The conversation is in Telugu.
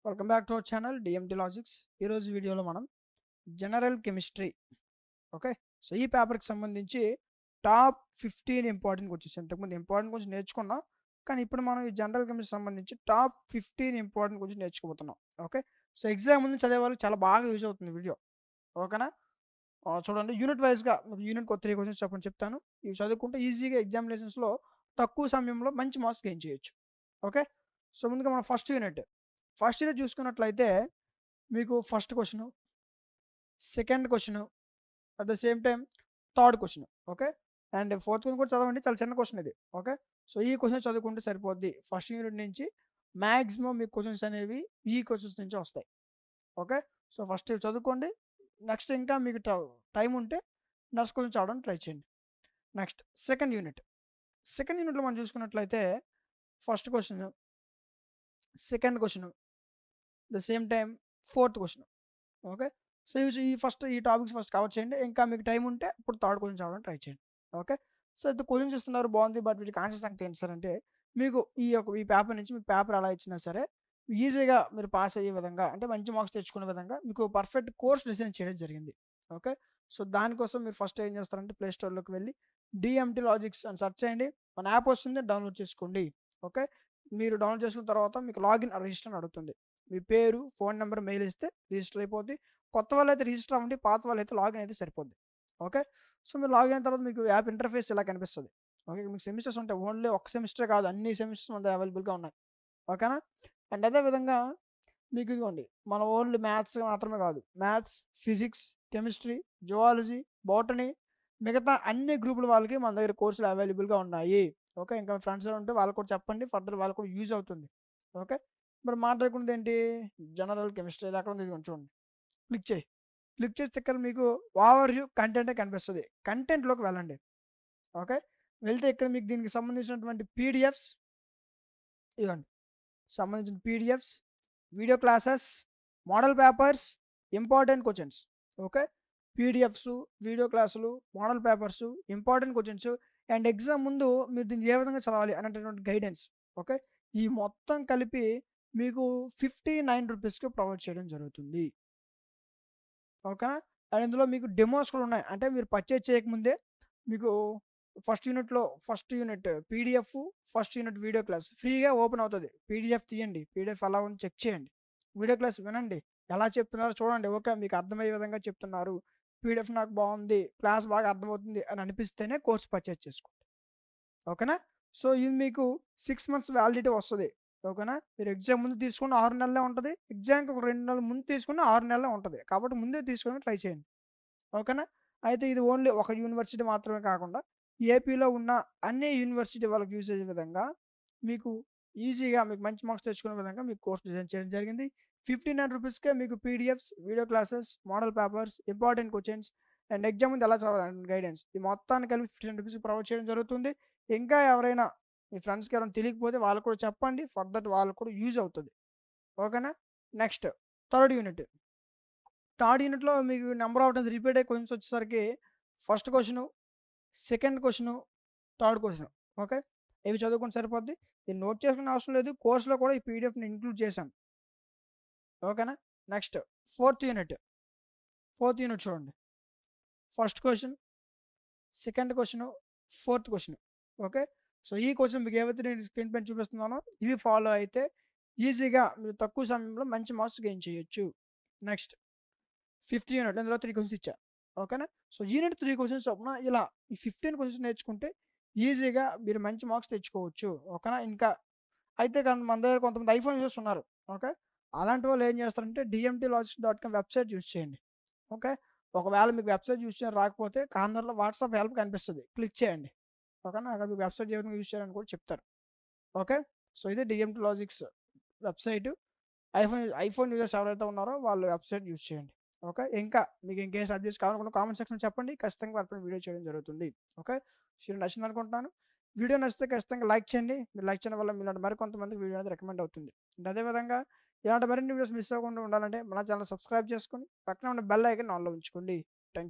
Welcome back to our channel DMT logics. ఈరోజు వీడియోలో మనం జనరల్ కెమిస్ట్రీ, ఓకే. సో ఈ పేపర్కి సంబంధించి టాప్ 15 ఇంపార్టెంట్ క్వశ్చన్స్. ఇంతకుముందు ఇంపార్టెంట్ క్వశ్చన్ నేర్చుకున్నాం, కానీ ఇప్పుడు మనం ఈ జనరల్ కెమిస్ట్రీ సంబంధించి టాప్ 15 ఇంపార్టెంట్ క్వశ్చన్ నేర్చుకోబోతున్నాం. ఓకే. సో ఎగ్జామ్ ముందు చదివే వాళ్ళకి చాలా బాగా యూజ్ అవుతుంది వీడియో, ఓకేనా. చూడండి, యూనిట్ వైజ్గా మీకు యూనిట్కి 3 క్వశ్చన్స్ చెప్పని చెప్తాను. ఇవి చదువుకుంటే ఈజీగా ఎగ్జామినేషన్స్లో తక్కువ సమయంలో మంచి మార్క్స్ గెయిన్ చేయొచ్చు. ఓకే. సో ముందుగా మనం ఫస్ట్ యూనిట్ చూసుకున్నట్లయితే మీకు first question, second question, at the same time third question, okay. And fourth question కూడా చదవండి, చాలా చిన్న క్వశ్చన్ ఇది, ఓకే. సో ఈ క్వశ్చన్ చదువుకుంటే సరిపోద్ది. ఫస్ట్ యూనిట్ నుంచి మ్యాక్సిమం మీకు క్వశ్చన్స్ అనేవి ఈ క్వశ్చన్స్ నుంచి వస్తాయి, ఓకే. సో ఫస్ట్ చదువుకోండి. నెక్స్ట్ ఇంకా మీకు టైం ఉంటే నెక్స్ట్ క్వశ్చన్ చదవడానికి ట్రై చేయండి. నెక్స్ట్ సెకండ్ యూనిట్లో మనం చూసుకున్నట్లయితే first question, second question, the same time fourth question, okay. So ఈ టాపిక్స్ ఫస్ట్ కవర్ చేయండి. ఇంకా మీకు టైం ఉంటే ఇప్పుడు థర్డ్ క్వశ్చన్ చదవడానికి ట్రై చేయండి, ఓకే. సో అయితే క్వశ్చన్స్ ఇస్తున్నారు, బాగుంది, బట్ వీటికి ఆన్సర్ సంగతి ఏంటి సార్ అంటే, మీకు ఈ పేపర్ నుంచి మీకు పేపర్ ఎలా ఇచ్చినా సరే ఈజీగా మీరు పాస్ అయ్యే విధంగా, అంటే మంచి మార్క్స్ తెచ్చుకునే విధంగా మీకు పర్ఫెక్ట్ కోర్స్ డిజైన్ చేయడం జరిగింది, ఓకే. సో దానికోసం మీరు ఫస్ట్ ఏం చేస్తారంటే ప్లే స్టోర్లోకి వెళ్ళి డిఎంటి లాజిక్స్ అని సెర్చ్ చేయండి. మన యాప్ వస్తుంది, డౌన్లోడ్ చేసుకోండి, ఓకే. మీరు డౌన్లోడ్ చేసుకున్న తర్వాత మీకు లాగిన్ రిజిస్టర్ అని అడుగుతుంది. మీ పేరు, ఫోన్ నెంబర్, మెయిల్ ఇస్తే రిజిస్టర్ అయిపోద్ది. కొత్త వాళ్ళైతే రిజిస్టర్ అవ్వండి, పాత వాళ్ళైతే లాగిన్ అయితే సరిపోద్ది, ఓకే. సో మీరు లాగిన్ అయిన తర్వాత మీకు యాప్ ఇంటర్ఫేస్ ఇలా కనిపిస్తుంది, ఓకే. మీకు సెమిస్టర్స్ ఉంటాయి, ఓన్లీ ఒక సెమిస్టరే కాదు, అన్ని సెమిస్టర్స్ మన దగ్గర అవైలబుల్గా ఉన్నాయి, ఓకేనా. అండ్ అదేవిధంగా మీకు ఇదిగోండి, మన ఓన్లీ మ్యాథ్స్ మాత్రమే కాదు, maths, physics, chemistry, zoology, botany, మిగతా అన్ని గ్రూపుల వాళ్ళకి మన దగ్గర కోర్సులు అవైలబుల్గా ఉన్నాయి, ఓకే. ఇంకా మీ ఫ్రెండ్స్ ఉంటే వాళ్ళకు కూడా చెప్పండి, ఫర్దర్ వాళ్ళకు కూడా యూజ్ అవుతుంది, ఓకే. మరి మాట్లాడుకున్నది ఏంటి, జనరల్ కెమిస్ట్రీ. ఇది అక్కడ ఉంది, ఇదిగోండి చూడండి. క్లిక్ చేస్తే ఇక్కడ మీకు ఓవర్ వ్యూ కంటెంట్ కనిపిస్తుంది. కంటెంట్లోకి వెళ్ళండి, ఓకే. వెళ్తే ఇక్కడ మీకు దీనికి సంబంధించినటువంటి పీడిఎఫ్స్, ఇదిగోండి, సంబంధించిన PDFs, video classes, model papers, important questions, okay. PDFs, video క్లాసులు, model papers, important questions, and exam ముందు మీరు దీన్ని ఏ విధంగా చదవాలి అనేటటువంటి గైడెన్స్, ఓకే. ఈ మొత్తం కలిపి మీకు 59 రూపీస్కి ప్రొవైడ్ చేయడం జరుగుతుంది, ఓకేనా. అండ్ ఇందులో మీకు డెమోస్ కూడా ఉన్నాయి, అంటే మీరు పర్చేజ్ చేయకముందే మీకు first unit PDF, first unit video class ఫ్రీగా ఓపెన్ అవుతుంది. పీడిఎఫ్ తీయండి, పీడిఎఫ్ ఎలా ఉంది చెక్ చేయండి, వీడియో క్లాస్ వినండి, ఎలా చెప్తున్నారో చూడండి, ఓకే. మీకు అర్థమయ్యే విధంగా చెప్తున్నారు, పీడిఎఫ్ నాకు బాగుంది, క్లాస్ బాగా అర్థమవుతుంది అని అనిపిస్తేనే కోర్స్ పర్చేజ్ చేసుకోండి, ఓకేనా. సో ఇది మీకు 6 మంత్స్ వ్యాలిడిటీ వస్తుంది, ఓకేనా. మీరు ఎగ్జామ్ ముందు తీసుకున్న 6 నెలలే ఉంటుంది, ఎగ్జామ్కి ఒక 2 నెలల ముందు తీసుకున్న 6 నెలలే ఉంటుంది, కాబట్టి ముందే తీసుకోవడానికి ట్రై చేయండి, ఓకేనా. అయితే ఇది ఓన్లీ ఒక యూనివర్సిటీ మాత్రమే కాకుండా ఏపీలో ఉన్న అన్ని యూనివర్సిటీ వాళ్ళకి యూజ్ అయ్యే విధంగా మీకు ఈజీగా మీకు మంచి మార్క్స్ తెచ్చుకునే విధంగా మీకు కోర్స్ డిజైన్ చేయడం జరిగింది. 59 రూపీస్కే మీకు PDFs, video classes, model papers, important questions, and exam ముందు ఎలా చదవాలి గైడెన్స్, ఈ మొత్తాన్ని కలిపి 15 రూపీస్కి ప్రొవైడ్ చేయడం జరుగుతుంది. ఇంకా ఎవరైనా మీ ఫ్రెండ్స్కి ఎవరైనా తెలియకపోతే వాళ్ళు కూడా చెప్పండి, ఫర్దర్ వాళ్ళకు కూడా యూజ్ అవుతుంది, ఓకేనా. నెక్స్ట్ థర్డ్ యూనిట్ థర్డ్ యూనిట్‌లో మీకు నంబర్ ఆఫ్ టైమ్స్ రిపీట్ అయ్యే క్వెషన్స్ వచ్చేసరికి first question, second question, third question, okay. ఇవి చదువుకుంటే సరిపోద్ది. దీన్ని నోట్ చేసుకునే అవసరం లేదు. కోర్స్‌లో కూడా ఈ పీడిఎఫ్‌ని ఇంక్లూడ్ చేశాను, ఓకేనా. Next fourth unit. Fourth unit చూడండి. First question, second question, fourth question, okay. So ఈ క్వెషన్ మీకు ఏవైతే నేను స్క్రీన్ పైన చూపిస్తున్నానో ఇవి ఫాలో అయితే ఈజీగా మీరు తక్కువ సమయంలో మంచి మార్క్స్ గెయిన్ చేయొచ్చు. నెక్స్ట్ ఫిఫ్త్ యూనిట్, ఇందులో 3 క్వెషన్స్ ఇచ్చా, ఓకేనా. సో యూనిట్ 3 క్వెషన్స్ చొప్పున ఇలా ఈ 15 క్వెషన్స్ నేర్చుకుంటే ఈజీగా మీరు మంచి మార్క్స్ తెచ్చుకోవచ్చు, ఓకేనా. ఇంకా అయితే కానీ మన దగ్గర కొంతమంది ఐఫోన్ యూజర్స్ ఉన్నారు, ఓకే. అలాంటి వాళ్ళు ఏం చేస్తారంటే dmtlogics.com వెబ్సైట్ యూజ్ చేయండి, ఓకే. ఒకవేళ మీకు వెబ్సైట్ యూజ్ చేయడం రాకపోతే కార్నర్లో వాట్సాప్ హెల్ప్ కనిపిస్తుంది, క్లిక్ చేయండి, ఓకేనా. అక్కడ మీకు వెబ్సైట్ ఏ విధంగా యూజ్ చేయాలని కూడా చెప్తారు, ఓకే. సో ఇది DMT logics website. IPhone users ఎవరైతే ఉన్నారో వాళ్ళు వెబ్సైట్ యూజ్ చేయండి, ఓకే. ఇంకా మీకు ఇంకేం సబ్జెక్ట్స్ కావాలనుకున్న కామెంట్ సెక్షన్ చెప్పండి, ఖచ్చితంగా వాటిపైన వీడియో చేయడం జరుగుతుంది, ఓకే. సో నచ్చింది అనుకుంటున్నాను. వీడియో నచ్చితే ఖచ్చితంగా లైక్ చేయండి. మీరు లైక్ చేయడం వల్ల మీలాంటి మరికొంతమందికి వీడియో అనేది రికమెండ్ అవుతుంది. అండ్ అదేవిధంగా ఇలాంటి మరిన్ని వీడియోస్ మిస్ అవ్వకుండా ఉండాలంటే మన ఛానల్ సబ్స్క్రైబ్ చేసుకొని పక్కన ఉన్న బెల్ ఐకాన్ ఆన్లో ఉంచుకోండి. Thank you.